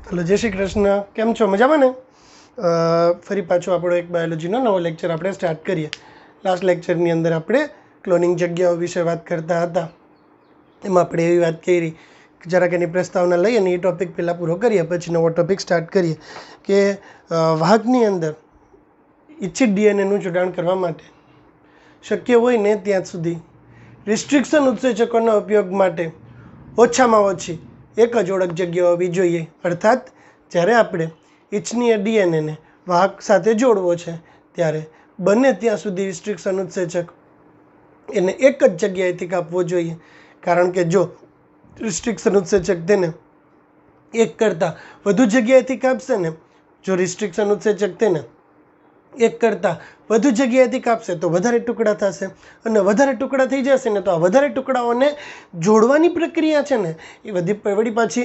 Hello जय श्री कृष्ण। केम छो? मजामां ने? फरी पाछो आपणो एक बायोलॉजीनो नवो लेक्चर આપણે સ્ટાર્ટ કરીએ। લાસ્ટ લેક્ચરની અંદર આપણે ક્લોનિંગ જગ્યાઓ વિશે વાત કરતા હતા। એમાં આપણે એવી વાત કરી કે જરાક એની પ્રસ્તાવના લઈ અને એ ટોપિક પહેલાં પૂરો કરીએ, પછી નવો ટોપિક સ્ટાર્ટ કરીએ કે વાહકની અંદર ઇચ્છિત ડીએનએનું જોડાણ કરવા માટે શક્ય હોય ને ત્યાં સુધી રિસ્ટ્રિક્શન ઉત્સેચકોના ઉપયોગ માટે ઓછામાં ઓછી એક જ ઓળખ જગ્યા હોવી જોઈએ। અર્થાત જ્યારે આપણે ઇચ્છનીય ડીએનએને વાહક સાથે જોડવો છે ત્યારે બને ત્યાં સુધી રિસ્ટ્રિક્શન ઉત્સેચક એને એક જ જગ્યાએથી કાપવો જોઈએ, કારણ કે જો રિસ્ટ્રિક્શન ઉત્સેચક તેને એક કરતાં વધુ જગ્યાએથી કાપશે ને, જો રિસ્ટ્રિક્શન ઉત્સેચક તેને એક કરતાં વધુ જગ્યાએથી કાપશે તો વધારે ટુકડા થશે, અને વધારે ટુકડા થઈ જશે ને તો આ વધારે ટુકડાઓને જોડવાની પ્રક્રિયા છે ને એ વળી પાછી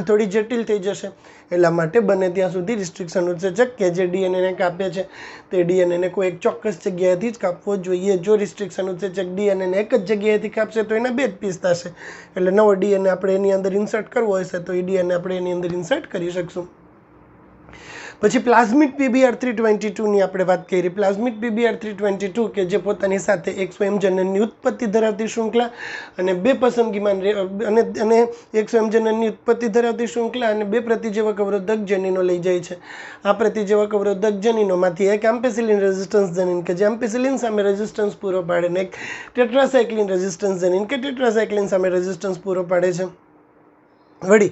થોડી જટિલ થઈ જશે। એટલા માટે બને ત્યાં સુધી રિસ્ટ્રિક્શન ઉત્સેચક કે જે ડીએનએને કાપે છે તે ડીએનએને કોઈ એક ચોક્કસ જગ્યાએથી જ કાપવો જોઈએ। જો રિસ્ટ્રિક્શન ઉત્સેચક ડીએનએને એક જ જગ્યાએથી કાપશે તો એના બે જ પીસ થશે, એટલે નવો ડીએનએ આપણે એની અંદર ઇન્સર્ટ કરવો હશે તો એ ડીએનએ આપણે એની અંદર ઇન્સર્ટ કરી શકશું। પછી પ્લાઝમિડ PBr322ની આપણે વાત કરી। પ્લાઝમિડ PBr322 કે જે પોતાની સાથે એક સ્વયંજનનની ઉત્પત્તિ ધરાવતી શૃંખલા અને બે પસંદગીમાન અને એક સ્વયંજનનની ઉત્પત્તિ ધરાવતી શૃંખલા અને બે પ્રતિજેવક અવરોધક જનીનો લઈ જાય છે। આ પ્રતિજેવક અવરોધક જનીનોમાંથી એક એમ્પેસિલિન રેઝિસ્ટન્સ જનીન કે જે એમ્પેસિલિન સામે રેઝિસ્ટન્સ પૂરો પાડે ને એક ટેટ્રાસાયક્લિન રેઝિસ્ટન્સ જનીન કે ટેટ્રાસાયક્લિન સામે રેઝિસ્ટન્સ પૂરો પાડે છે। વળી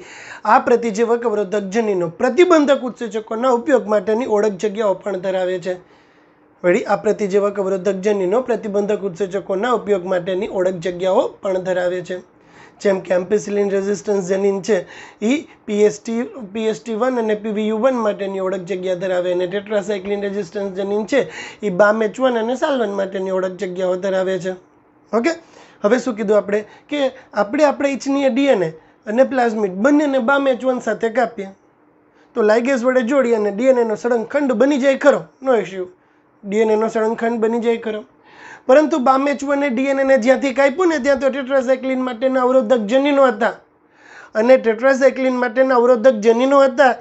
આ પ્રતિજેવક અવરોધક જનીનો પ્રતિબંધક ઉત્સેચકોના ઉપયોગ માટેની ઓળખ જગ્યાઓ પણ ધરાવે છે। વળી આ પ્રતિજેવક અવરોધક જનીનો પ્રતિબંધક ઉત્સેચકોના ઉપયોગ માટેની ઓળખ જગ્યાઓ પણ ધરાવે છે। જેમ કે એમ્પેસિલિન રેઝિસ્ટન્સ જનીન છે એ PST1 અને PVU1 માટેની ઓળખ જગ્યા ધરાવે, અને ટેટ્રાસાયક્લિન રેઝિસ્ટન્સ જનીન છે એ BAMH1 અને SAL1 માટેની ઓળખ જગ્યાઓ ધરાવે છે। ઓકે, હવે શું કીધું આપણે કે આપણે ઇચ્છનીય ડીએનએ અને પ્લાઝમિડ બંનેને BAMH1 સાથે કાપીએ તો લાઇગેઝ વડે જોડી અને ડીએનએનો સળંગખંડ બની જાય ખરો, નો ઇશ્યુ, ડીએનએનો સળંગખંડ બની જાય ખરો। પરંતુ BAMH1 ડીએનએને જ્યાંથી કાપ્યું ને ત્યાં તો ટેટ્રાસાયક્લિન માટેના અવરોધક જનીનો હતા, અને ટેટ્રાસાયક્લિન માટેના અવરોધક જનીનો હતા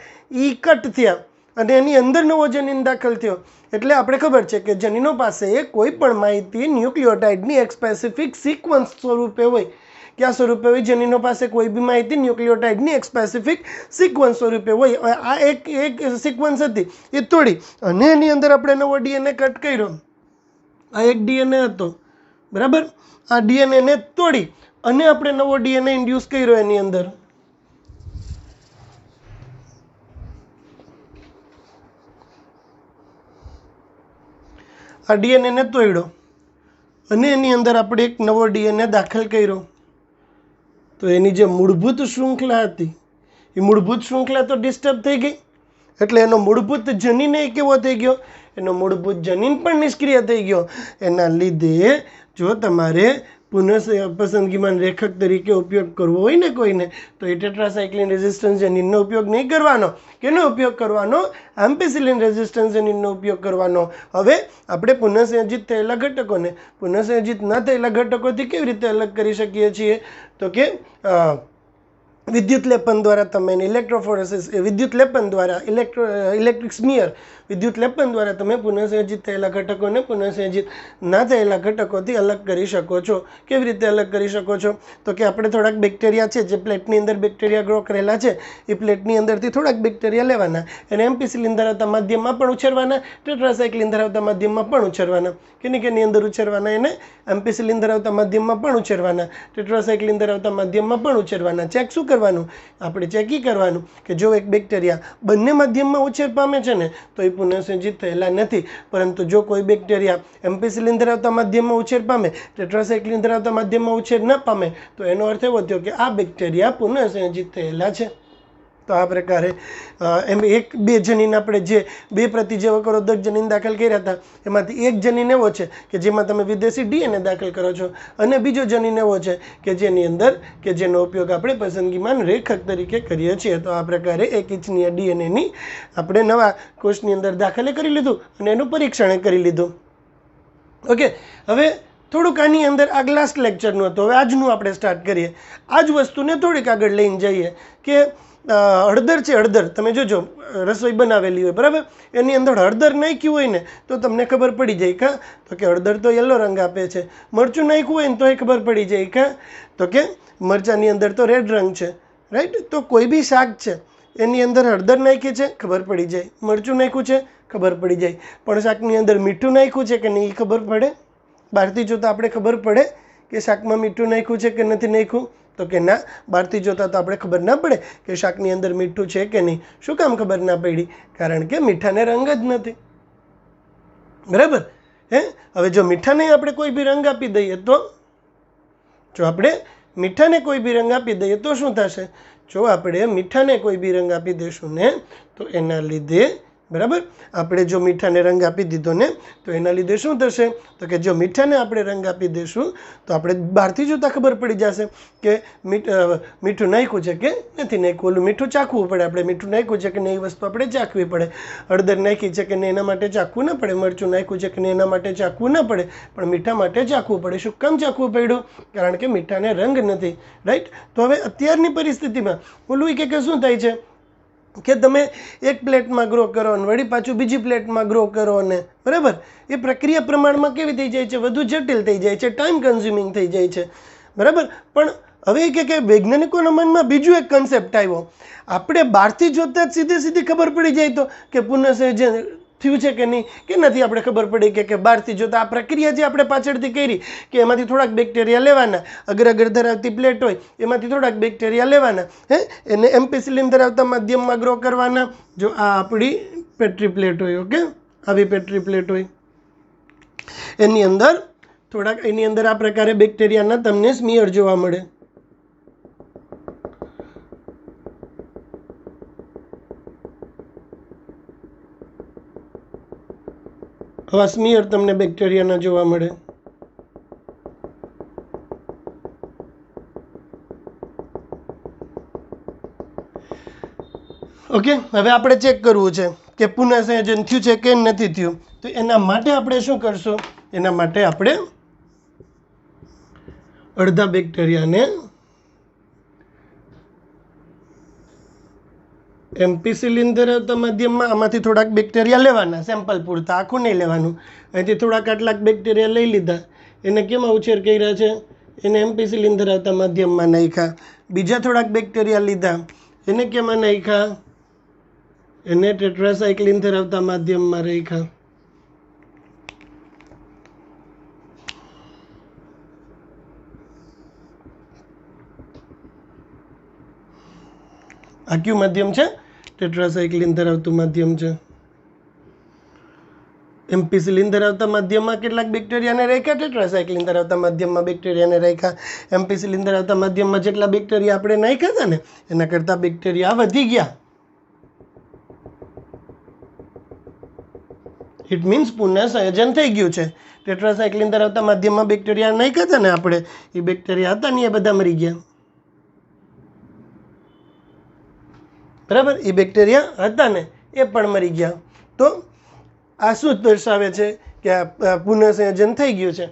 એ કટ થયા અને એની અંદર નવો જનીન દાખલ થયો। એટલે આપણે ખબર છે કે જનીનો પાસે કોઈ પણ માહિતી ન્યુક્લિયોટાઇડની એક સ્પેસિફિક સિક્વન્સ સ્વરૂપે હોય। क्या स्वरूपे हुई? जनीनों पास कोई भी माहिती न्यूक्लियोटाइड ની એક સ્પેસિફિક સિક્વન્સ સ્વરૂપે હોય। આ એક સિક્વન્સ હતી એ તોડી અને એની અંદર આપણે નવો ડીએનએ કટ કર્યો। આ એક ડીએનએ હતો, બરાબર, આ ડીએનએ ને તોડી અને આપણે નવો ડીએનએ ઇન્ડ્યુસ કર્યો એની અંદર। આ ડીએનએ ને તોડ્યો અને એની અંદર આપણે એક નવો ડીએનએ દાખલ કર્યો, તો એની જે મૂળભૂત શૃંખલા હતી એ મૂળભૂત શૃંખલા તો ડિસ્ટર્બ થઈ ગઈ, એટલે એનો મૂળભૂત જનીન એ કેવો થઈ ગયો? એનો મૂળભૂત જનીન પણ નિષ્ક્રિય થઈ ગયો। એના લીધે જો તમારે પસંદગીમાન રેખક તરીકે ઉપયોગ કરવો હોય ને કોઈને, તો એ ટેટ્રાસાયક્લિન રેઝિસ્ટન્સ જનીનનો ઉપયોગ નહીં કરવાનો। કેનો ઉપયોગ કરવાનો? એમ્પેસિલિન રેઝિસ્ટન્સ જનીનનો ઉપયોગ કરવાનો। હવે આપણે પુનઃસંયોજિત થયેલા ઘટકોને પુનઃસંયોજિત ન થયેલા ઘટકોથી કેવી રીતે અલગ કરી શકીએ છીએ? તો કે વિદ્યુત લેપન દ્વારા તમે ઇલેક્ટ્રોફોરેસિસ વિદ્યુત લેપન દ્વારા ઇલેક્ટ્રિક સ્મિયર વિદ્યુત લેપન દ્વારા તમે પુનઃસંયોજિત થયેલા ઘટકોને પુનઃસંયોજિત ના થયેલા ઘટકોથી અલગ કરી શકો છો। કેવી રીતે અલગ કરી શકો છો? તો કે આપણે થોડાક બેક્ટેરિયા છે જે પ્લેટની અંદર બેક્ટેરિયા ગ્રો કરેલા છે એ પ્લેટની અંદરથી થોડાક બેક્ટેરિયા લેવાના, એને એમ્પિસિલિન ધરાવતા માધ્યમમાં પણ ઉછેરવાના, ટેટ્રાસાયક્લિન ધરાવતા માધ્યમમાં પણ ઉછેરવાના। કેની અંદર ઉછેરવાના? એને એમ્પિસિલિન ધરાવતા માધ્યમમાં પણ ઉછેરવાના, ટેટ્રાસાયક્લિન ધરાવતા માધ્યમમાં પણ ઉછેરવાના। ચેક શું કરવાનું? આપણે ચેક કરવાનું કે જો એક બેક્ટેરિયા બંને માધ્યમમાં ઉછેર પામે છે ને તો એ પુનઃસંયોજિત થયેલા નથી, પરંતુ જો કોઈ બેક્ટેરિયા એમ્પિસિલિન ધરાવતા માધ્યમમાં ઉછેર પામે, ટેટ્રાસાયક્લિન ધરાવતા માધ્યમમાં ઉછેર ન પામે, તો એનો અર્થ એવો થયો કે આ બેક્ટેરિયા પુનઃસંયોજિત થયેલા છે। તો આ પ્રકારે બે જનીન આપણે જે બે પ્રતિજેવક અવરોધક જનીન દાખલ કર્યા હતા એમાંથી એક જનીન એવો છે કે જેમાં તમે વિદેશી ડીએનએ દાખલ કરો છો, અને બીજો જનીન એવો છે કે જેની અંદર કે જેનો ઉપયોગ આપણે પસંદગીમાન રેખક તરીકે કરીએ છીએ। તો આ પ્રકારે એક ઇચ્છનીય ડીએનએની આપણે નવા કોષની અંદર દાખલે કરી લીધું અને એનું પરીક્ષણ કરી લીધું। ઓકે, હવે થોડુંક આની અંદર આ લાસ્ટ લેક્ચરનું હતું, હવે આજનું આપણે સ્ટાર્ટ કરીએ। આ જ વસ્તુને થોડીક આગળ લઈને જઈએ કે હળદર છે, હળદર તમે જોજો રસોઈ બનાવેલી હોય બરાબર, એની અંદર હળદર નાખ્યું હોય ને તો તમને ખબર પડી જાય કાં તો કે હળદર તો યલો રંગ આપે છે. મરચું નાખ્યું હોય ને તો એ ખબર પડી જાય કાં તો કે મરચાંની અંદર તો રેડ રંગ છે, રાઈટ. તો કોઈ બી શાક છે એની અંદર હળદર નાખી છે ખબર પડી જાય, મરચું નાખ્યું છે ખબર પડી જાય, પણ શાકની અંદર મીઠું નાખ્યું છે કે નહીં એ ખબર પડે. બહારથી જોતાં આપણે ખબર પડે કે શાકમાં મીઠું નાખ્યું છે કે નથી નાખ્યું, તો કે ના, બહારથી જોતાં તો આપણે ખબર ના પડે કે શાકની અંદર મીઠું છે કે નહીં. શું કામ ખબર ના પડી? કારણ કે મીઠાને રંગ જ નથી, બરાબર. હવે જો મીઠાને આપણે કોઈ બી રંગ આપી દઈએ તો, જો આપણે મીઠાને કોઈ બી રંગ આપી દઈએ તો શું થશે? જો આપણે મીઠાને કોઈ બી રંગ આપી દઈશું ને તો એના લીધે, બરાબર, આપણે જો મીઠાને રંગ આપી દીધો ને તો એના લીધે શું થશે? તો કે જો મીઠાને આપણે રંગ આપી દઈશું તો આપણે બહારથી જોતાં ખબર પડી જશે કે મીઠું નાખ્યું છે કે નથી નાખ્યું. ઓલું મીઠું ચાખવું પડે, આપણે મીઠું નાખ્યું છે કે નહીં એ વસ્તુ આપણે ચાખવી પડે. હળદર નાખી છે કે નહીં એના માટે ચાખવું ના પડે, મરચું નાખ્યું છે કે નહીં એના માટે ચાખવું ના પડે, પણ મીઠા માટે ચાખવું પડે. શું કામ ચાખવું પડ્યું? કારણ કે મીઠાને રંગ નથી, રાઈટ. તો હવે અત્યારની પરિસ્થિતિમાં ઓલું કે શું થાય છે કે તમે એક પ્લેટમાં ગ્રો કરો અને વળી પાછું બીજી પ્લેટમાં ગ્રો કરો ને, બરાબર, એ પ્રક્રિયા પ્રમાણમાં કેવી થઈ જાય છે? વધુ જટિલ થઈ જાય છે, ટાઈમ કન્ઝ્યુમિંગ થઈ જાય છે, બરાબર. પણ હવે કે વૈજ્ઞાનિકોના મનમાં બીજું એક કન્સેપ્ટ આવ્યો. આપણે બહારથી જોતાં જ સીધી ખબર પડી જાય તો કે પુનઃસંયોજન થયું છે કે નહીં કે નથી, આપણે ખબર પડી કે બહારથી જોતાં આ પ્રક્રિયા જે આપણે પાછળથી કરી કે એમાંથી થોડાક બેક્ટેરિયા લેવાના, અગ્ર ધરાવતી પ્લેટ હોય એમાંથી થોડાક બેક્ટેરિયા લેવાના, એને એમ્પિસિલિન ધરાવતા માધ્યમમાં ગ્રો કરવાના. જો આ આપણી પેટ્રી પ્લેટ હોય, ઓકે, આવી પેટ્રી પ્લેટ હોય, એની અંદર આ પ્રકારે બેક્ટેરિયાના તમને સ્મિયર જોવા મળે. આવા સ્મિયર તમને બેક્ટેરિયાના જોવા મળે. ઓકે, હવે આપણે ચેક કરવું છે કે પુનઃસંયોજન થયું છે કે નથી થયું. તો એના માટે આપણે શું કરશું? એના માટે આપણે અડધા બેક્ટેરિયાને એમ્પિસિલિન ધરાવતા માધ્યમમાં આમાંથી થોડાક બેક્ટેરિયા લેવાના, સેમ્પલ પૂરતા, આખું નહીં લેવાનું. અહીંથી થોડાક આટલાક બેક્ટેરિયા લઈ લીધા, એને કેમાં ઉછેર કર્યા છે? એને એમ્પિસિલિન ધરાવતા માધ્યમમાં નાખ્યા. બીજા થોડાક બેક્ટેરિયા લીધા, એને કેમાં નાખ્યા? એને ટેટ્રાસાયક્લિન ધરાવતા માધ્યમમાં રાખ્યા. આ કયું માધ્યમ છે? ટેટ્રાસાયક્લિન ધરાવતું માધ્યમ છે. એમ્પિસિલિન ધરાવતા માધ્યમમાં કેટલાક બેક્ટેરિયાને રાખ્યા, ટેટ્રાસાયક્લિન ધરાવતા માધ્યમમાં બેક્ટેરિયાને રાખ્યા. એમ્પિસિલિન ધરાવતા માધ્યમમાં જેટલા બેક્ટેરિયા આપણે નાખ્યા હતા ને એના કરતાં બેક્ટેરિયા વધી ગયા. ઇટ મીન્સ પુનઃસંયોજન થઈ ગયું છે. ટેટ્રાસાયક્લિન ધરાવતા માધ્યમમાં બેક્ટેરિયા નાખ્યા હતા ને આપણે, એ બેક્ટેરિયા હતા ને એ બધા મરી ગયા, બરાબર. એ બેક્ટેરિયા હતા ને એ પણ મરી ગયા. તો આ શું દર્શાવે છે કે આ પુનઃસંયોજન થઈ ગયું છે,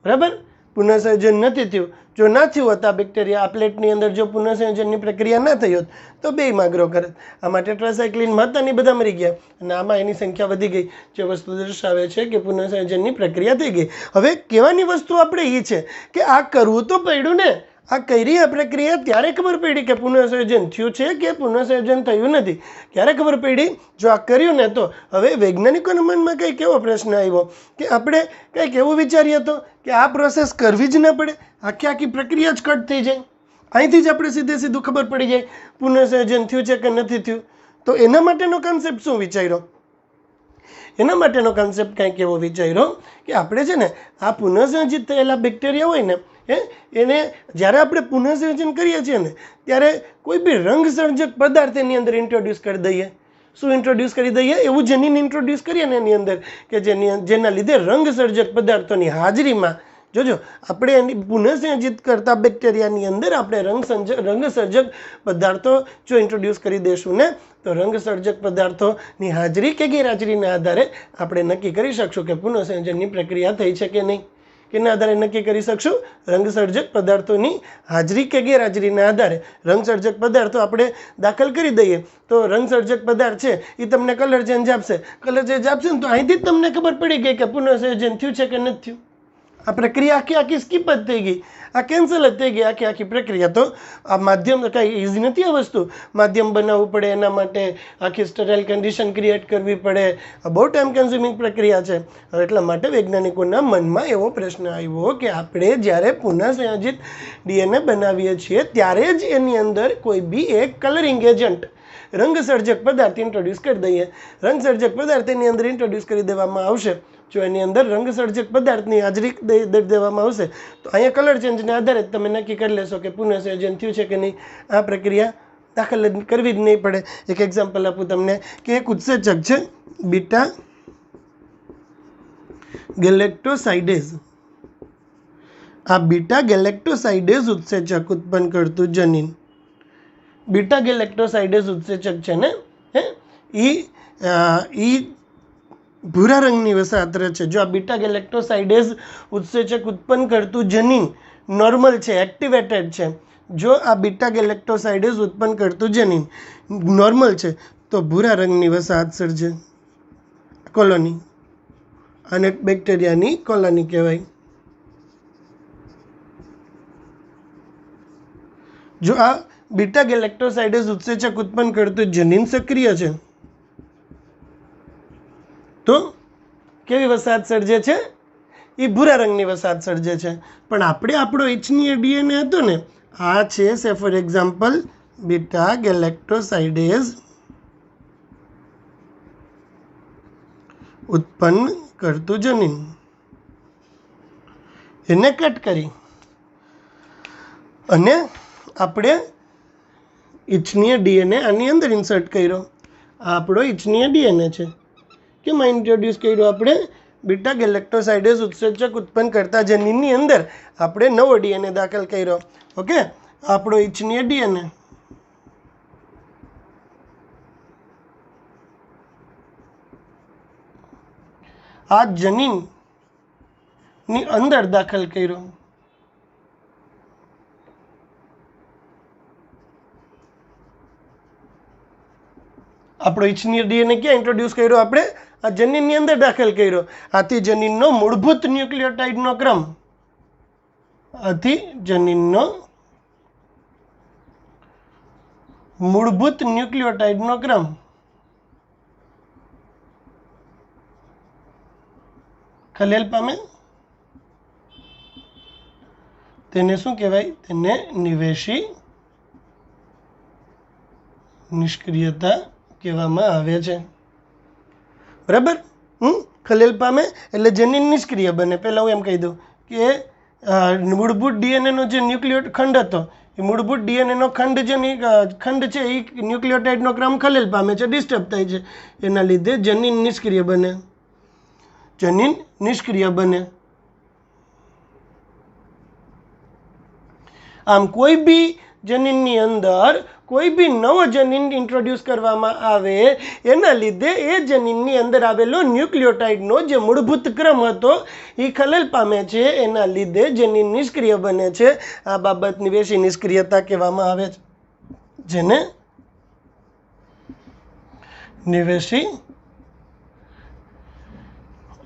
બરાબર. પુનઃસંયોજન નથી થયું. જો ના થયું હોત આ બેક્ટેરિયા આ પ્લેટની અંદર, જો પુનઃસંયોજનની પ્રક્રિયા ના થઈ હોત તો બેયમાં ગ્રો કરત. આમાં ટેટ્રાસાયક્લિનમાં હતા ને બધા મરી ગયા અને આમાં એની સંખ્યા વધી ગઈ, જે વસ્તુ દર્શાવે છે કે પુનઃસંયોજનની પ્રક્રિયા થઈ ગઈ. હવે કહેવાની વસ્તુ આપણે એ છે કે આ કરવું તો પડ્યું ને, આ કરી આ પ્રક્રિયા ત્યારે ખબર પડી કે પુનઃસંયોજન થયું છે કે પુનઃસંયોજન થયું નથી. ક્યારે ખબર પડી? જો આ કર્યું ને તો. હવે વૈજ્ઞાનિકોના મનમાં કંઈક એવો પ્રશ્ન આવ્યો કે આપણે કંઈક એવું વિચારીએ તો કે આ પ્રોસેસ કરવી જ ના પડે, આખી પ્રક્રિયા જ કટ થઈ જાય, અહીંથી જ આપણે સીધું ખબર પડી જાય પુનઃસંયોજન થયું છે કે નથી થયું. તો એના માટેનો કન્સેપ્ટ શું વિચાર્યો? એના માટેનો કન્સેપ્ટ કંઈક એવો વિચાર્યો કે આપણે છે ને આ પુનઃસંયોજિત થયેલા બેક્ટેરિયા હોય ને એને જ્યારે આપણે પુનઃસંયોજન કરીએ છીએ ને ત્યારે કોઈ બી રંગસર્જક પદાર્થ એની અંદર ઇન્ટ્રોડ્યુસ કરી દઈએ. શું ઇન્ટ્રોડ્યુસ કરી દઈએ? એવું જનીન ઇન્ટ્રોડ્યુસ કરીએ ને એની અંદર કે જેના લીધે રંગસર્જક પદાર્થોની હાજરીમાં, જોજો, આપણે એની પુનઃસંયોજિત કરતા બેક્ટેરિયાની અંદર આપણે રંગસર્જક પદાર્થો જો ઇન્ટ્રોડ્યુસ કરી દઈશું ને તો રંગસર્જક પદાર્થોની હાજરી કે ગેરહાજરીના આધારે આપણે નક્કી કરી શકશું કે પુનઃસંયોજનની પ્રક્રિયા થઈ છે કે નહીં. કેના આધારે નક્કી કરી શકશું? રંગસર્જક પદાર્થોની હાજરી કે ગેરહાજરીના આધારે રંગસર્જક પદાર્થો આપણે દાખલ કરી દઈએ તો રંગસર્જક પદાર્થ છે એ તમને કલર ચેન્જ આપશે. કલર ચેન્જ આપશે ને તો અહીંથી જ તમને ખબર પડી ગઈ કે પુનઃસંયોજન થયું છે કે નથી થયું. આ પ્રક્રિયા આખી સ્કીપ જ થઈ ગઈ, આ કેન્સલ જ થઈ ગઈ આખી પ્રક્રિયા. તો આ માધ્યમ કાંઈ ઇઝી નથી આ વસ્તુ. માધ્યમ બનાવવું પડે, એના માટે આખી સ્ટરાઇલ કન્ડિશન ક્રિએટ કરવી પડે. આ બહુ ટાઈમ કન્ઝ્યુમિંગ પ્રક્રિયા છે. એટલા માટે વૈજ્ઞાનિકોના મનમાં એવો પ્રશ્ન આવ્યો કે આપણે જ્યારે પુનઃસંયોજિત ડીએનએ બનાવીએ છીએ ત્યારે જ એની અંદર કોઈ બી એક કલરિંગ એજન્ટ રંગસર્જક પદાર્થ ઇન્ટ્રોડ્યુસ કરી દઈએ. રંગસર્જક પદાર્થ એની અંદર ઇન્ટ્રોડ્યુસ કરી દેવામાં આવશે. જો એની અંદર રંગસર્જક પદાર્થની હાજરી દઈ દેવામાં આવશે તો અહીંયા કલર ચેન્જને આધારે જ તમે નક્કી કરી લેશો કે પુનઃસંયોજન થયું છે કે નહીં. આ પ્રક્રિયા દાખલ કરવી જ નહીં પડે. એક એક્ઝામ્પલ આપું તમને કે એક ઉત્સેચક છે બીટા ગેલેક્ટોસાઇડેઝ. આ બીટા ગેલેક્ટોસાઇડેઝ ઉત્સેચક ઉત્પન્ન કરતું જનીન, બીટા ગેલેક્ટોસાઇડેઝ ઉત્સેચક છે ને એ ભૂરા રંગની વસાહત છે. જો આ બીટા ગેલેક્ટોસાઇડેઝ ઉત્સેચક ઉત્પન્ન કરતું જનીન નોર્મલ છે, એક્ટિવેટેડ છે, જો આ બીટા ગેલેક્ટોસાઇડેઝ ઉત્પન્ન કરતું જનીન નોર્મલ છે તો ભૂરા રંગની વસાહત સર્જે, કોલોની. અને બેક્ટેરિયાની કોલોની કહેવાય. જો આ બીટા ગેલેક્ટોસાઇડેઝ ઉત્સેચક ઉત્પન્ન કરતું જનીન સક્રિય છે તો કેવી વસાહત સર્જે છે? એ ભૂરા રંગની વસાહત સર્જે છે. પણ આપણે આપણો ઇચ્છનીય ડીએનએ હતો ને, આ છે સે ફોર એક્ઝામ્પલ બીટા ગેલેક્ટોસાઇડેઝ ઉત્પન્ન કરતું જનીન, એને કટ કરી અને આપણે ઇચ્છનીય ડીએનએ આની અંદર ઇન્સર્ટ કર્યો. આ આપણો ઇચ્છનીય ડીએનએ છે. કેમાં ઇન્ટ્રોડ્યુસ કર્યો? આપણે બીટા ગેલેક્ટોસાઇડેઝ ઉત્સેચક ઉત્પન્ન કરતા જનીનની અંદર આપણે નવો ડીએનએ દાખલ કર્યો. ઓકે, આપણો ઇચ્છનીય ડીએનએ. આ જનીનની અંદર દાખલ કર્યો. આપણો ઇચ્છનીય ડીએનએ ક્યાં ઇન્ટ્રોડ્યુસ કર્યો? આપણે આ જનીનની અંદર દાખલ કર્યો. આથી જનીનનો મૂળભૂત ન્યુક્લિયોટાઇડનો ક્રમ, આથી જનીનનો મૂળભૂત ન્યુક્લિયોટાઇડનો ક્રમ ખલેલ પામે. તેને શું કહેવાય? તેને નિવેશી નિષ્ક્રિયતા કહેવામાં આવે છે. બરાબર? ખલેલ પામે એટલે જનીન નિષ્ક્રિય બને. પહેલાં હું એમ કહી દઉં કે મૂળભૂત ડીએનએનો જે ન્યુક્લિયો ખંડ હતો એ મૂળભૂત ડીએનએનો ખંડ છે એ ન્યુક્લિયોટાઇડનો ક્રમ ખલેલ પામે છે, ડિસ્ટર્બ થાય છે. એના લીધે જનીન નિષ્ક્રિય બને. જનીન નિષ્ક્રિય બને. આમ કોઈ બી જનીનની અંદર કોઈ બી નવો જનીન ઇન્ટ્રોડ્યુસ કરવામાં આવે એના લીધે એ જનીનની અંદર આવેલો ન્યુક્લિયોટાઇડનો જે મૂળભૂત ક્રમ હતો એ ખલેલ પામે છે. એના લીધે જનીન નિષ્ક્રિય બને છે. આ બાબત નિવેશી નિષ્ક્રિયતા કહેવામાં આવે છે, જેને નિવેશી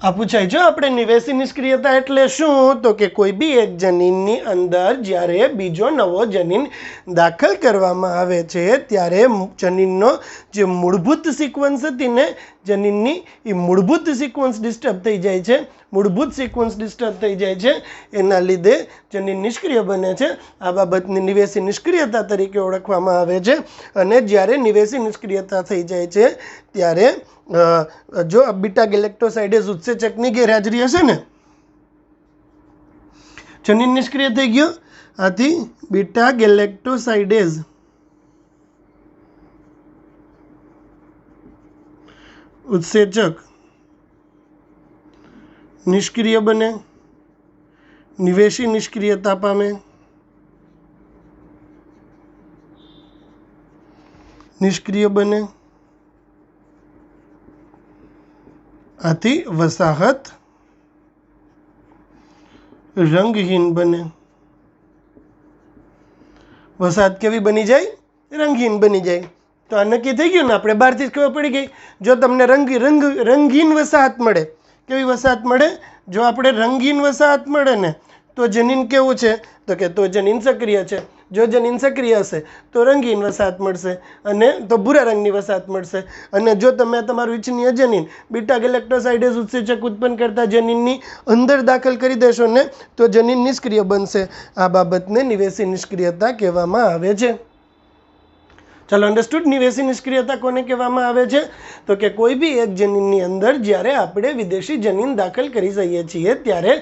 આ પૂછાય. જો આપણે નિવેશી નિષ્ક્રિયતા એટલે શું? તો કે કોઈ બી એક જનીનની અંદર જ્યારે બીજો નવો જનીન દાખલ કરવામાં આવે છે ત્યારે જનીનનો જે મૂળભૂત સિક્વન્સ હતી ને જનીનની એ મૂળભૂત સિક્વન્સ ડિસ્ટર્બ થઈ જાય છે. મૂળભૂત સિક્વન્સ ડિસ્ટર્બ થઈ જાય છે એના લીધે જનીન નિષ્ક્રિય બને છે. આ બાબતને નિવેશી નિષ્ક્રિયતા તરીકે ઓળખવામાં આવે છે. અને જ્યારે નિવેશી નિષ્ક્રિયતા થઈ જાય છે ત્યારે જો બીટા ગેલેક્ટોસાઇડેઝ ઉત્સેચકની ગેરહાજરી હશે ને, જનીન નિષ્ક્રિય થઈ ગયો. આથી બીટા ગેલેક્ટોસાઇડેઝ ઉત્સેચક નિષ્ક્રિય બને, નિવેશી નિષ્ક્રિયતા પામે. નિષ્ક્રિય બને. આથી વસાહત રંગહીન બને. વસાહત કેવી બની જાય? રંગહીન બની જાય. તો આ નક્કી થઈ ગયું ને, આપણે બહારથી જ ખબર પડી ગઈ. જો તમને રંગહીન વસાહત મળે, કેવી વસાહત મળે? જો આપણે રંગહીન વસાહત મળે ને તો જનીન કેવું છે? તો કે તો જનીન સક્રિય છે. જો જનીન સક્રિય હશે તો રંગહીન વસાહત મળશે, અને તો ભૂરા રંગની વસાહત મળશે. અને જો તમે તમારું ઇચ્છનીય જનીન બીટા ગેલેક્ટોસાઇડેઝ ઉત્સેચક ઉત્પન્ન કરતા જનીનની અંદર દાખલ કરી દેશો ને તો જનીન નિષ્ક્રિય બનશે. આ બાબતને નિવેશી નિષ્ક્રિયતા કહેવામાં આવે છે. ચાલો, અન્ડરસ્ટુડ? નિવેશી નિષ્ક્રિયતા કોને કહેવામાં આવે છે? તો કે કોઈ બી એક જનીનની અંદર જ્યારે આપણે વિદેશી જનીન દાખલ કરી દઈએ છીએ ત્યારે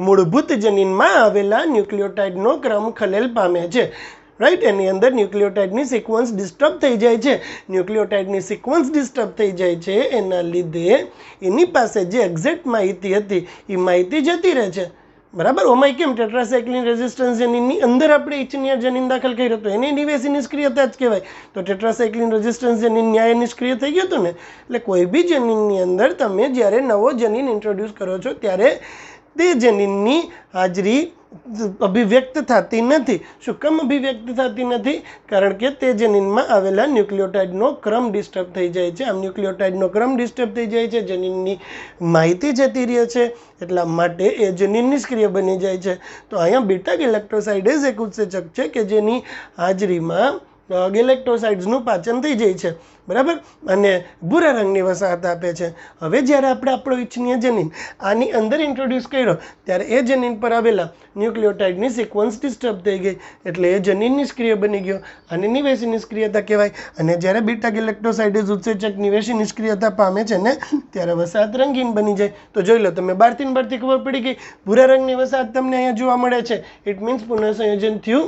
મૂળભૂત જનીનમાં આવેલા ન્યુક્લિયોટાઇડનો ક્રમ ખલેલ પામે છે. રાઈટ? એની અંદર ન્યુક્લિયોટાઇડની સિક્વન્સ ડિસ્ટર્બ થઈ જાય છે. ન્યુક્લિયોટાઇડની સિક્વન્સ ડિસ્ટર્બ થઈ જાય છે એના લીધે એની પાસે જે એક્ઝેક્ટ માહિતી હતી એ માહિતી જતી રહે છે. બરાબર? ઓમાય કેમ? ટેટ્રાસાયક્લિન રેઝિસ્ટન્સ જનીનની અંદર આપણે ઇચ્છનીય જનીન દાખલ કર્યો તો એને નિવેશી નિષ્ક્રિયતા જ કહેવાય. તો ટેટ્રાસાયક્લિન રેઝિસ્ટન્સ જનીન ન્યાય નિષ્ક્રિય થઈ ગયું હતું ને. એટલે કોઈ બી જનીનની અંદર તમે જ્યારે નવો જનીન ઇન્ટ્રોડ્યુસ કરો છો ત્યારે તે જનીનની હાજરી અભિવ્યક્ત થતી નથી. શું કામ અભિવ્યક્ત થતી નથી? કારણ કે તે જનીનમાં આવેલા ન્યુક્લિયોટાઇડનો ક્રમ ડિસ્ટર્બ થઈ જાય છે. આમ ન્યુક્લિયોટાઇડનો ક્રમ ડિસ્ટર્બ થઈ જાય છે, જનીનની માહિતી જતી રહે છે, એટલા માટે એ જનીન નિષ્ક્રિય બની જાય છે. તો અહીંયા બીટા ગેલેક્ટોસાઇડેઝ એક ઉત્સેચક છે કે જેની હાજરીમાં ગેલેક્ટોસાઇડ્સનું પાચન થઈ જાય છે. બરાબર? અને ભૂરા રંગની વસાહત આપે છે. હવે જ્યારે આપણે આપણો ઇચ્છનીય જનીન આની અંદર ઇન્ટ્રોડ્યુસ કર્યો ત્યારે એ જનીન પર આવેલા ન્યુક્લિયોટાઇડની સિક્વન્સ ડિસ્ટર્બ થઈ ગઈ, એટલે એ જનીન નિષ્ક્રિય બની ગયો. આને નિવેશી નિષ્ક્રિયતા કહેવાય. અને જ્યારે બીટા ગેલેક્ટોસાઇડેઝ ઉત્સેચક નિવેશી નિષ્ક્રિયતા પામે છે ને ત્યારે વસાહત રંગીન બની જાય. તો જોઈ લો, તમે બહારથી ખબર પડી ગઈ. ભૂરા રંગની વસાહત તમને અહીંયા જોવા મળે છે, ઇટ મીન્સ પુનઃસંયોજન થયું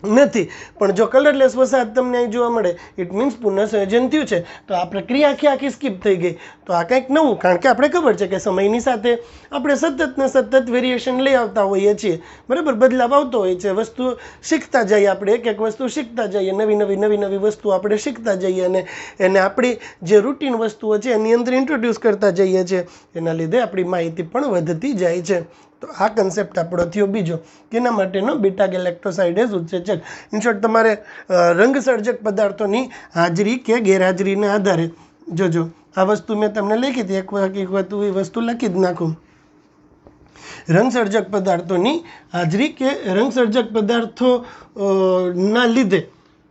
નથી. પણ જો કલરલેસ વસાહત તમને અહીં જોવા મળે, ઇટ મીન્સ પુનઃસંયોજન થયું છે. તો આ પ્રક્રિયા આખી સ્કીપ થઈ ગઈ. તો આ કંઈક નવું, કારણ કે આપણે ખબર છે કે સમયની સાથે આપણે સતત ને સતત વેરિએશન લઈ આવતા હોઈએ છીએ. બરાબર? બદલાવ આવતો હોય છે. વસ્તુ શીખતા જઈએ, આપણે એક એક વસ્તુ શીખતા જઈએ, નવી વસ્તુ આપણે શીખતા જઈએ અને એને આપણી જે રૂટીન વસ્તુઓ છે એની અંદર ઇન્ટ્રોડ્યુસ કરતા જઈએ છીએ. એના લીધે આપણી માહિતી પણ વધતી જાય છે. તો આ કન્સેપ્ટ આપણો થયો બીજો, કેના માટેનો? બીટા ગેલેક્ટોસાઇડેઝ ઉત્સેચક. ઇન શોર્ટ, તમારે રંગસર્જક પદાર્થોની હાજરી કે ગેરહાજરીના આધારે જોજો. આ વસ્તુ મેં તમને લખી હતી, એક વખત એ વસ્તુ લખી જ નાખું. રંગસર્જક પદાર્થોની હાજરી કે રંગસર્જક પદાર્થો ના લીધે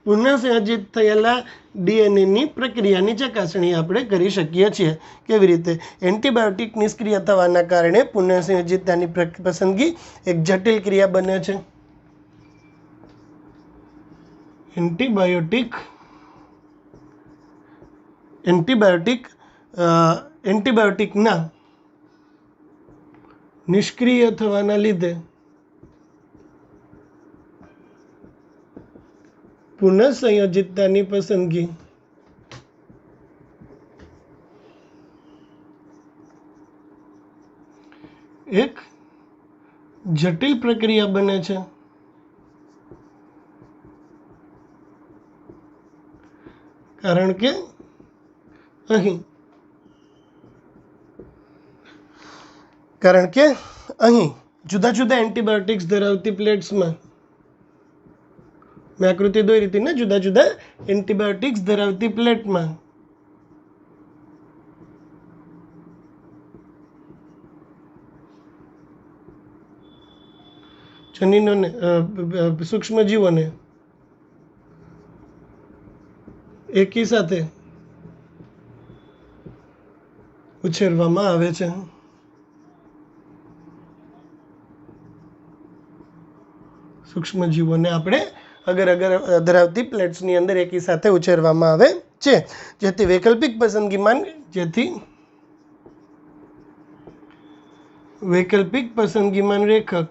પુનઃસંયોજિત થયેલા ડીએનએની પ્રક્રિયાની ચકાસણી આપણે કરી શકીએ છીએ. કેવી રીતે? એન્ટીબાયોટિક નિષ્ક્રિય થવાના કારણે પુનઃસંયોજિતતાની પસંદગી એક જટિલ ક્રિયા બને છે. એન્ટીબાયોટિકના નિષ્ક્રિય થવાના લીધે પુનઃસંયોજિતતાની પસંદગી એક જટિલ પ્રક્રિયા બને છે. કારણ કે અહીં જુદા જુદા એન્ટીબાયોટિક્સ ધરાવતી પ્લેટ્સમાં, મેં આકૃતિ દોરી હતી ને, જુદા જુદા એન્ટીબાયોટિક્સ ધરાવતી પ્લેટમાં જનીનોને, સૂક્ષ્મજીવોને એકી સાથે ઉછેરવામાં આવે છે. સૂક્ષ્મજીવોને આપણે અગર ધરાવતી પ્લેટ્સની અંદર એકી સાથે ઉછેરવામાં આવે છે, જેથી વૈકલ્પિક પસંદગીમાન રેખક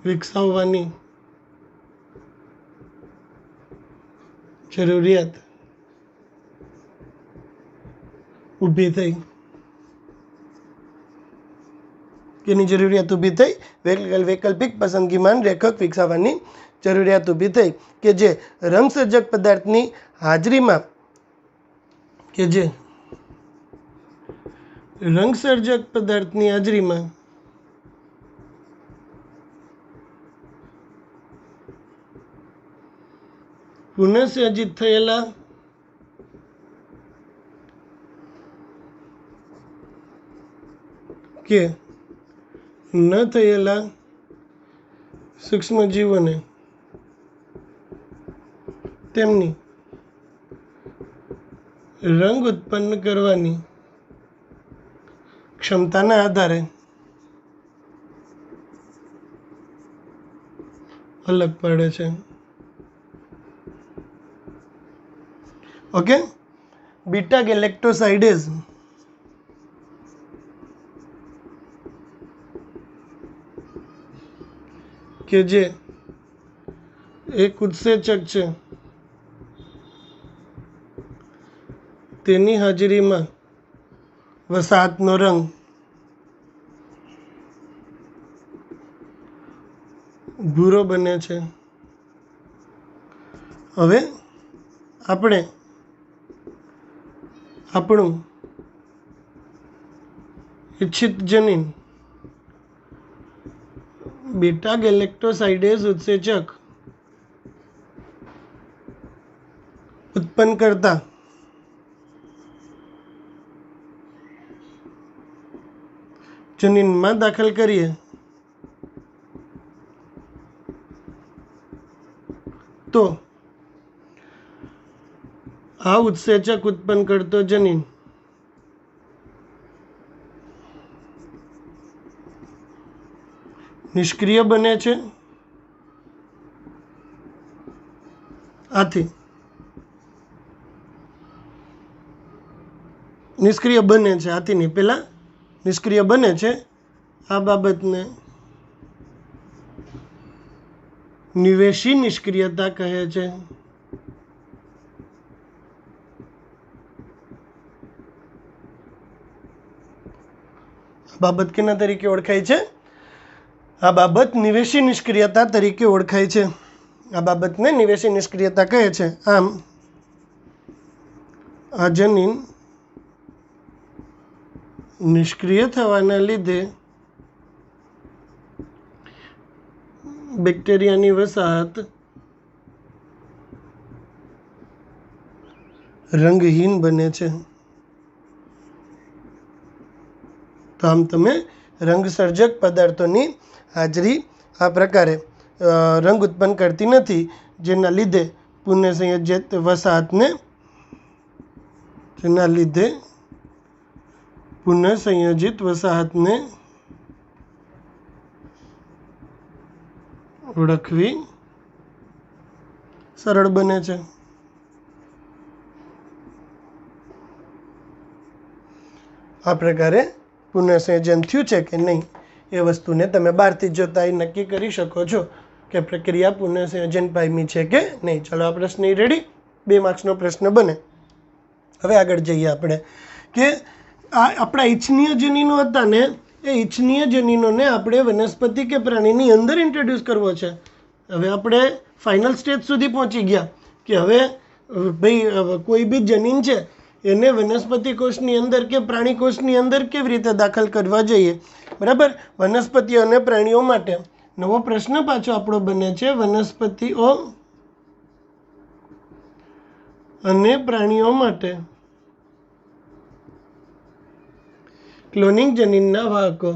વિકસાવવાની જરૂરિયાત ઊભી થઈ. કેની જરૂરિયાત ઊભી થઈ? વૈકલ્પિક પસંદગીમાન રેખક વિકસાવવાની જરૂરિયાત ઊભી થઈ કે જે રંગસર્જક પદાર્થની હાજરીમાં કે જે રંગસર્જક પદાર્થની હાજરીમાં પુનઃસંયોજિત થયેલા કે ન થયેલા સૂક્ષ્મજીવોને તેમની રંગ ઉત્પન્ન કરવાની ક્ષમતાના આધારે અલગ પાડે છે. ઓકે, બીટા ગેલેક્ટોસાઇડેઝ કે જે એક ઉત્સેચક છે તેની હાજરીમાં વસાહતનો રંગ ભૂરો બને છે. હવે આપણે આપણું ઇચ્છિત જનીન બીટા ગેલેક્ટોસાઇડેઝ ઉત્સેચક ઉત્પન્ન કરતા જનીનમાં દાખલ કરીએ તો આ ઉત્સેચક ઉત્પન્ન કરતો જનીન નિષ્ક્રિય બને છે. આથી નિષ્ક્રિય બને છે, આથી નહીં, પહેલાં નિષ્ક્રિય બને છે. આ બાબતને નિવેશી નિષ્ક્રિયતા કહે છે. બાબત કેના તરીકે ઓળખાય છે? આ બાબત નિવેશી નિષ્ક્રિયતા તરીકે ઓળખાય છે. આ બાબતને નિવેશી નિષ્ક્રિયતા કહે છે. આમ આ જનીન નિષ્ક્રિય થવાના લીધે બેક્ટેરિયાની વસાહત રંગહીન બને છે. તો આમ તમે રંગસર્જક પદાર્થોની હાજરી આ પ્રકારે રંગ ઉત્પન્ન કરતી નથી, જેના લીધે પુનઃસંયોજિત વસાહતને ઓળખવી સરળ બને છે. આ પ્રકારે પુનઃસંયોજન થયું છે કે નહીં એ વસ્તુને તમે બહારથી જોતા નક્કી કરી શકો છો કે પ્રક્રિયા પુનઃસંયોજન પામી છે કે નહીં. ચાલો, આ પ્રશ્ન રેડી, 2 માર્ક્સનો પ્રશ્ન બને. હવે આગળ જઈએ આપણે કે આ આપણા ઇચ્છનીય જનીનો હતા ને, એ ઇચ્છનીય જનીનોને આપણે વનસ્પતિ કે પ્રાણીની અંદર ઇન્ટ્રોડ્યુસ કરવો છે. હવે આપણે ફાઇનલ સ્ટેજ સુધી પહોંચી ગયા કે હવે ભાઈ કોઈ બી જનીન છે એને વનસ્પતિ કોષની અંદર કે પ્રાણી કોષની અંદર કેવી રીતે દાખલ કરવા જોઈએ, બરાબર. વનસ્પતિઓ અને પ્રાણીઓ માટે નવો પ્રશ્ન પાછો આપણો બને છે. વનસ્પતિઓ અને પ્રાણીઓ માટે ક્લોનિંગ જનીનના વાહકો.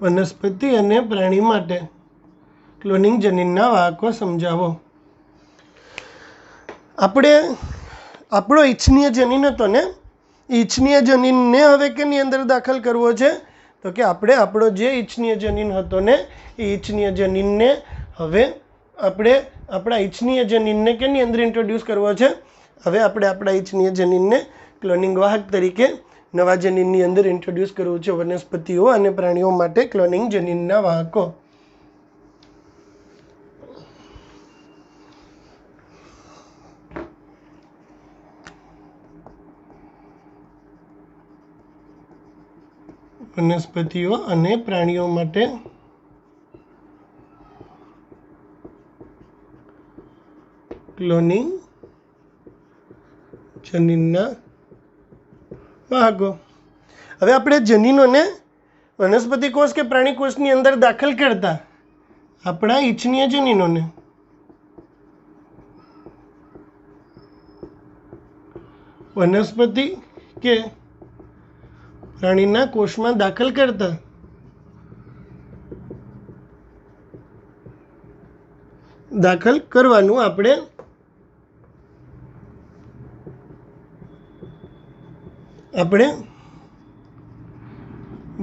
વનસ્પતિ અને પ્રાણી માટે ક્લોનિંગ જનીનના વાહકો સમજાવો. આપણો ઇચ્છનીય જનીન હતો ને, ઇચ્છનીય જનીનને હવે કેની અંદર દાખલ કરવો છે? તો કે આપણો જે ઇચ્છનીય જનીન હતો ને, એ ઇચ્છનીય જનીનને હવે આપણે આપણા ઇચ્છનીય જનીનને કેની અંદર ઇન્ટ્રોડ્યુસ કરવો છે? હવે આપણે આપણા ઇચ્છનીય જનીનને ક્લોનિંગ વાહક તરીકે નવા જનીનની અંદર ઇન્ટ્રોડ્યુસ કરવું છે. વનસ્પતિઓ અને પ્રાણીઓ માટે ક્લોનિંગ જનીનના વાહકો. વનસ્પતિઓ અને પ્રાણીઓ માટે ક્લોનિંગ જનીનના વાહકો. હવે આપણે જનીનોને વનસ્પતિ કોષ કે પ્રાણી કોષની અંદર દાખલ કરતા આપણા ઈચ્છનીય જનીનોને વનસ્પતિ કે પ્રાણીના કોષમાં દાખલ કરતા દાખલ કરવાનું આપણે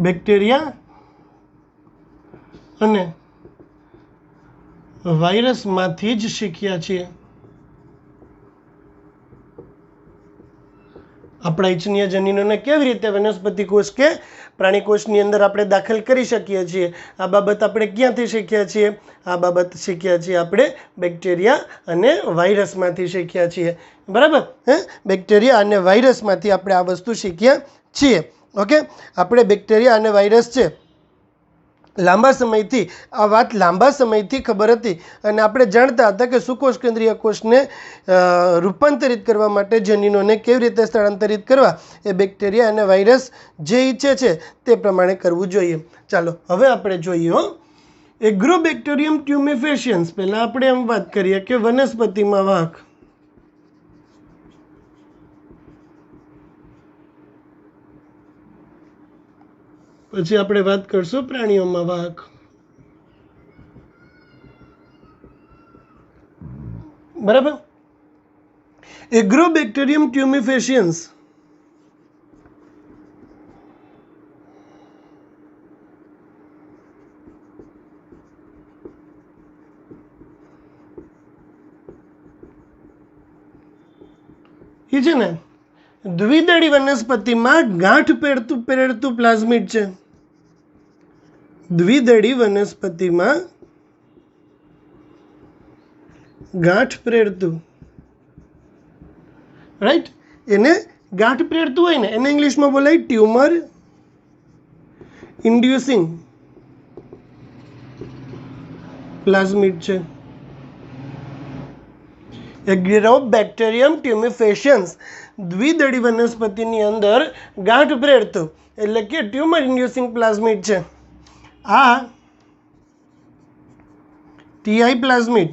બેક્ટેરિયા અને વાયરસમાંથી જ શીખ્યા છીએ. આપણા ઈચ્છનીય જનીનોને કેવી રીતે વનસ્પતિ કોષ કે પ્રાણી કોષની અંદર આપણે દાખલ કરી શકીએ છીએ, આ બાબત આપણે ક્યાંથી શીખ્યા છીએ? આ બાબત શીખ્યા છીએ આપણે બેક્ટેરિયા અને વાયરસમાંથી શીખ્યા છીએ. બરાબર? બેક્ટેરિયા અને વાયરસમાંથી આપણે આ વસ્તુ શીખ્યા છીએ. ઓકે, આપણે બેક્ટેરિયા અને વાયરસ છે લાંબા સમયથી ખબર હતી અને આપણે જાણતા હતા કે સુકોષ કેન્દ્રીય કોષને રૂપાંતરિત કરવા માટે જનીનોને કેવી રીતે સ્થળાંતરિત કરવા એ બેક્ટેરિયા અને વાયરસ જે ઈચ્છે છે તે પ્રમાણે કરવું જોઈએ. ચાલો હવે આપણે જોઈએ એગ્રોબેક્ટેરિયમ ટ્યુમેફેશિયન્સ. પહેલાં આપણે એમ વાત કરીએ કે વનસ્પતિમાં વાહક. પછી આપણે વાત કરશું પ્રાણીઓમાં વાહક. બરાબર? એગ્રોબેક્ટેરિયમ ટ્યુમેફેશિયન્સ એ છે ને દ્વિદળી વનસ્પતિમાં ગાંઠ પેરતું પ્લાઝમિડ છે. દ્વિદળી વનસ્પતિમાં ગાંઠ પ્રેરતું, રાઈટ? એને ગાંઠ પ્રેરતું હોય ને એને ઇંગ્લિશમાં બોલાય ટ્યુમર ઇન્ડ્યુસિંગ પ્લાઝમિડ છે. એગ્રોબેક્ટેરિયમ ટ્યુમેફેશિયન્સ દ્વિદળી વનસ્પતિની અંદર ગાંઠ પ્રેરતું એટલે કે ટ્યુમર ઇન્ડ્યુસિંગ પ્લાઝમિડ છે. આ ટીઆઈ પ્લાઝમિડ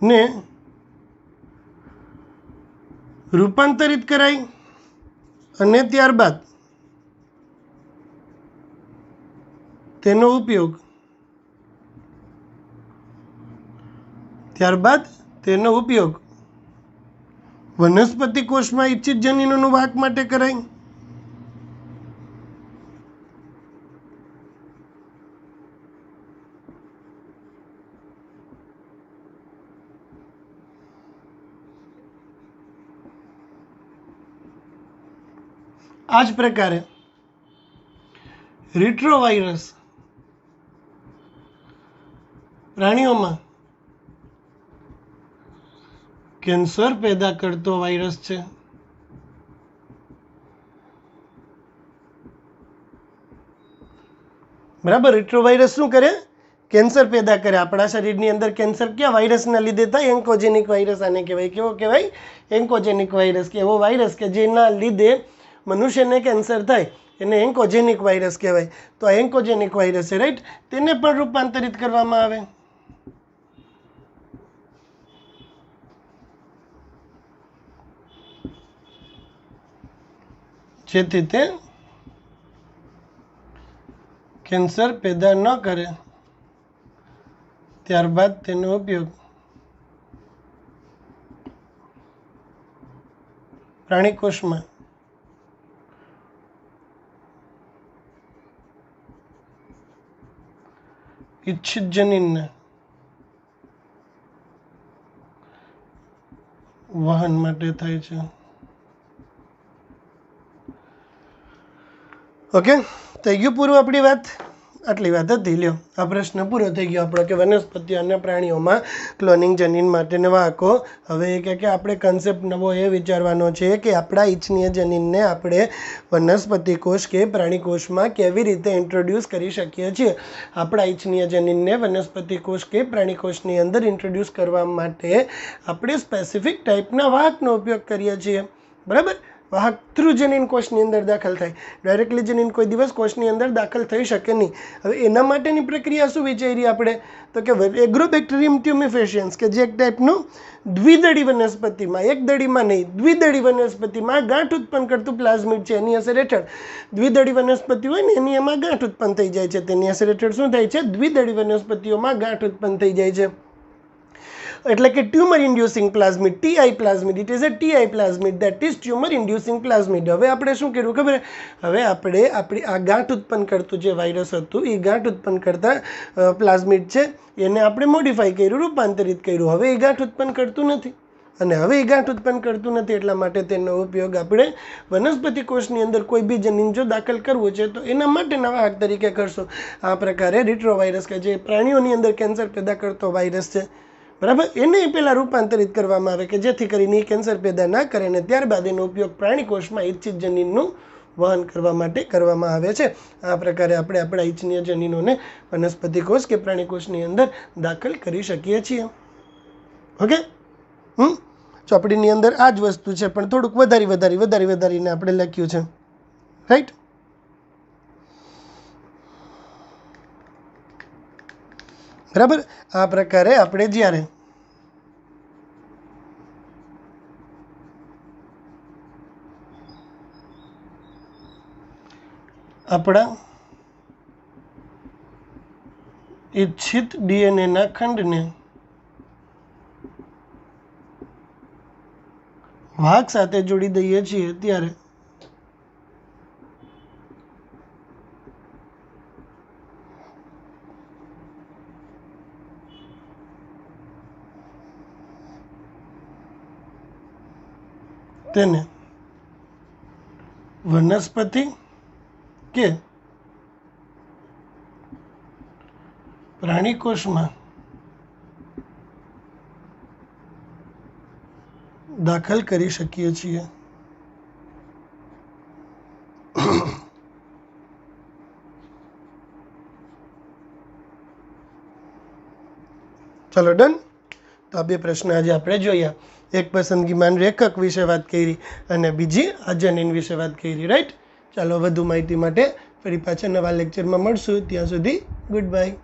ને રૂપાંતરિત કરાય અને ત્યારબાદ તેનો ઉપયોગ વનસ્પતિ કોષમાં ઇચ્છિત જનીનોનું વાહક માટે કરાય. આ જ પ્રકારે રિટ્રોવાયરસ પ્રાણીઓમાં કેન્સર પેદા કરતો વાયરસ છે. બરાબર? રિટ્રોવાયરસ શું કરે? કેન્સર પેદા કરે. આપણા શરીરની અંદર કેન્સર ક્યાં વાયરસના લીધે થાય? એન્કોજેનિક વાયરસ આને કહેવાય. કેવો કહેવાય? એન્કોજેનિક વાયરસ. કે એવો વાયરસ કે જેના લીધે મનુષ્યને કેન્સર થાય એને એન્કોજેનિક વાયરસ કહેવાય. તો આ એન્કોજેનિક વાયરસ છે, રાઈટ? તેને પણ રૂપાંતરિત કરવામાં આવે. જેથી તે કેન્સર પેદા ન કરે. ત્યારબાદ તેનો ઉપયોગ પ્રાણી કોષમાં ઇચ્છિત જનીનના વહન માટે થાય છે. ઓકે, થઈ ગયું પૂરું આપણી વાત. આટલી વાત હતી. લ્યો આ પ્રશ્ન પૂરો થઈ ગયો આપણો કે વનસ્પતિઓ અને પ્રાણીઓમાં ક્લોનિંગ જનીન માટેના વાહકો. હવે એ કે આપણે કન્સેપ્ટ નવો એ વિચારવાનો છે કે આપણા ઈચ્છનીય જનીનને આપણે વનસ્પતિ કોષ કે પ્રાણી કોષમાં કેવી રીતે ઇન્ટ્રોડ્યુસ કરી શકીએ છીએ. આપણા ઈચ્છનીય જનીનને વનસ્પતિ કોષ કે પ્રાણી કોષની અંદર ઇન્ટ્રોડ્યુસ કરવા માટે આપણે સ્પેસિફિક ટાઈપના વાહકનો ઉપયોગ કરીએ છીએ. બરાબર. વાહક થ્રુ જનીન કોષની અંદર દાખલ થાય. ડાયરેક્ટલી જનીન કોઈ દિવસ કોષની અંદર દાખલ થઈ શકે નહીં. હવે એના માટેની પ્રક્રિયા શું વિચારી આપણે? તો કે એગ્રોબેક્ટેરિયમ ટ્યુમિફેશિયન્સ કે જે એક ટાઈપનું દ્વિદળી વનસ્પતિમાં, એક દળીમાં નહીં, દ્વિદળી વનસ્પતિમાં ગાંઠ ઉત્પન્ન કરતું પ્લાઝમિડ છે. એની અસર હેઠળ દ્વિદળી વનસ્પતિ હોય ને એની એમાં ગાંઠ ઉત્પન્ન થઈ જાય છે. તેની અસર હેઠળ શું થાય છે? દ્વિદળી વનસ્પતિઓમાં ગાંઠ ઉત્પન્ન થઈ જાય છે. એટલે કે tumour inducing plasmid, T I plasmid. It is a T I plasmid, that is tumour inducing plasmid. હવે આપણે શું કર્યું ખબર? હવે આપણે આપણી આ ગાંઠ ઉત્પન્ન કરતું જે વાયરસ હતું એ ગાંઠ ઉત્પન્ન કરતા પ્લાઝમિડ છે એને આપણે મોડિફાઈ કર્યું, રૂપાંતરિત કર્યું. હવે એ ગાંઠ ઉત્પન્ન કરતું નથી અને હવે એ ગાંઠ ઉત્પન્ન કરતું નથી એટલા માટે તેનો ઉપયોગ આપણે વનસ્પતિ કોષની અંદર કોઈ બી જનીન જો દાખલ કરવું છે તો એના માટેના વાહક તરીકે કરશું. આ પ્રકારે રિટ્રોવાયરસ કે જે પ્રાણીઓની અંદર કેન્સર પેદા કરતો વાયરસ છે, બરાબર, એને પહેલાં રૂપાંતરિત કરવામાં આવે કે જેથી કરીને એ કેન્સર પેદા ના કરે અને ત્યારબાદ એનો ઉપયોગ પ્રાણી કોષમાં ઈચ્છિત જનીનનું વહન કરવા માટે કરવામાં આવે છે. આ પ્રકારે આપણે આપણા ઈચ્છનીય જનીનોને વનસ્પતિ કોષ કે પ્રાણી કોષની અંદર દાખલ કરી શકીએ છીએ. ઓકે. ચોપડીની અંદર આ જ વસ્તુ છે પણ થોડુંક વધારીને આપણે લખ્યું છે. રાઈટ. બરાબર. આ પ્રકારે આપણે જ્યારે આપણા ઈચ્છિત ડીએનએના ખંડને વાહક સાથે જોડી દઈએ છીએ ત્યારે તેને વનસ્પતિ કે પ્રાણી કોષમાં દાખલ કરી શકીએ છીએ. ચલો ડન. તો આ બે પ્રશ્ન આજે આપણે જોયા. એક પસંદગીમાન રેખક વિશે વાત કરી અને બીજી આ જનીન વિશે વાત કરી. રાઈટ. ચાલો વધુ માહિતી માટે ફરી પાછા નવા લેક્ચરમાં મળશું. ત્યાં સુધી ગુડ બાય.